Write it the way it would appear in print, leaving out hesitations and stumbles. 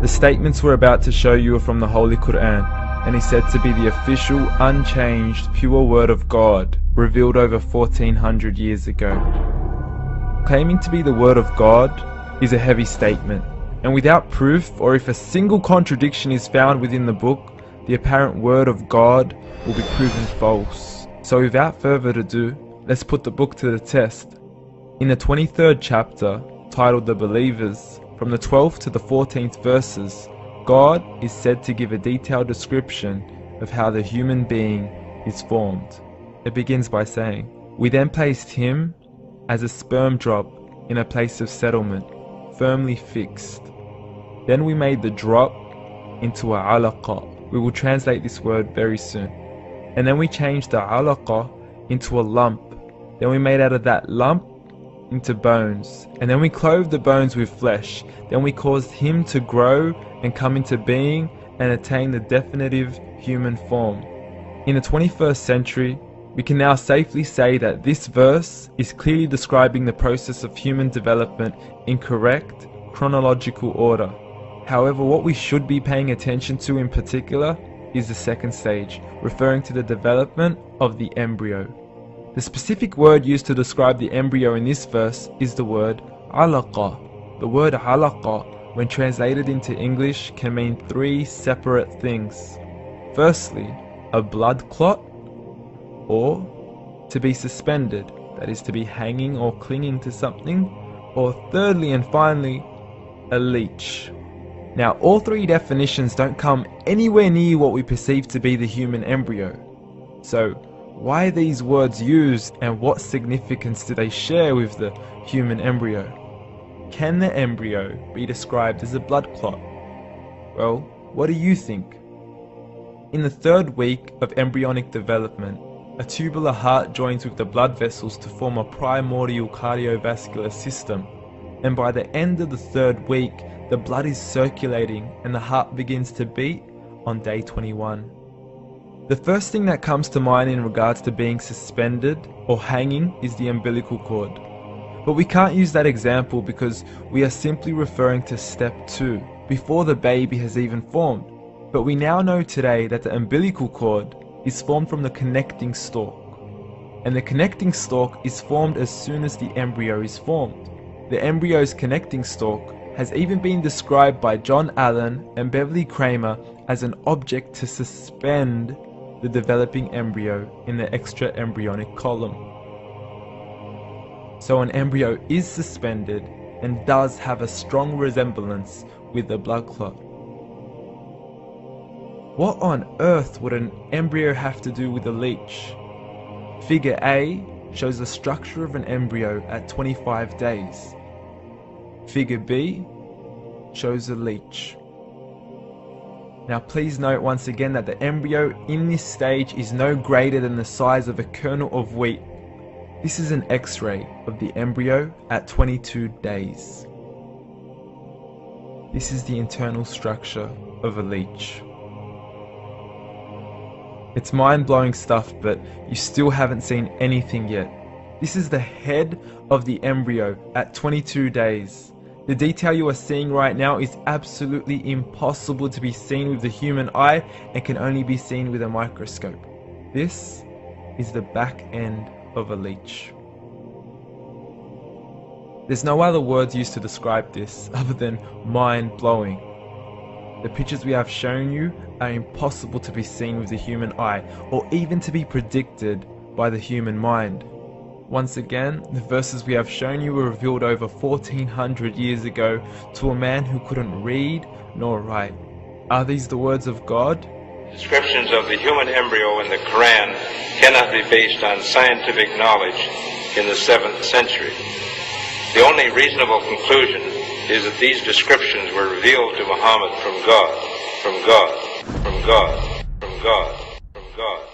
The statements we're about to show you are from the Holy Quran, and is said to be the official, unchanged, pure word of God, revealed over 1400 years ago. Claiming to be the word of God is a heavy statement, and without proof, or if a single contradiction is found within the book, the apparent word of God will be proven false. So without further ado, let's put the book to the test. In the 23rd chapter, titled The Believers, from the 12th to the 14th verses, God is said to give a detailed description of how the human being is formed. It begins by saying, "We then placed him as a sperm drop in a place of settlement, firmly fixed. Then we made the drop into a alaqa." We will translate this word very soon. "And then we changed the alaqa into a lump. Then we made out of that lump into bones. And then we clothed the bones with flesh. Then we caused him to grow and come into being and attain the definitive human form." In the 21st century, we can now safely say that this verse is clearly describing the process of human development in correct chronological order. However, what we should be paying attention to in particular is the second stage, referring to the development of the embryo. The specific word used to describe the embryo in this verse is the word alaqa. The word alaqa, when translated into English, can mean three separate things. Firstly, a blood clot, or to be suspended, that is to be hanging or clinging to something, or thirdly and finally, a leech. Now, all three definitions don't come anywhere near what we perceive to be the human embryo. So, why are these words used, and what significance do they share with the human embryo? Can the embryo be described as a blood clot? Well, what do you think? In the third week of embryonic development, a tubular heart joins with the blood vessels to form a primordial cardiovascular system, and by the end of the third week, the blood is circulating and the heart begins to beat on day 21. The first thing that comes to mind in regards to being suspended or hanging is the umbilical cord. But we can't use that example because we are simply referring to step 2, before the baby has even formed. But we now know today that the umbilical cord is formed from the connecting stalk. And the connecting stalk is formed as soon as the embryo is formed. The embryo's connecting stalk has even been described by John Allen and Beverly Kramer as an object to suspend the developing embryo in the extra-embryonic column. So an embryo is suspended and does have a strong resemblance with the blood clot. What on earth would an embryo have to do with a leech? Figure A shows the structure of an embryo at 25 days. Figure B shows a leech. Now please note once again that the embryo in this stage is no greater than the size of a kernel of wheat. This is an X-ray of the embryo at 22 days. This is the internal structure of a leech. It's mind-blowing stuff, but you still haven't seen anything yet. This is the head of the embryo at 22 days. The detail you are seeing right now is absolutely impossible to be seen with the human eye and can only be seen with a microscope. This is the back end of a leech. There's no other words used to describe this other than mind-blowing. The pictures we have shown you are impossible to be seen with the human eye, or even to be predicted by the human mind. Once again, the verses we have shown you were revealed over 1400 years ago to a man who couldn't read nor write. Are these the words of God? Descriptions of the human embryo in the Quran cannot be based on scientific knowledge in the 7th century. The only reasonable conclusion is that these descriptions were revealed to Muhammad from God, from God, from God, from God, from God.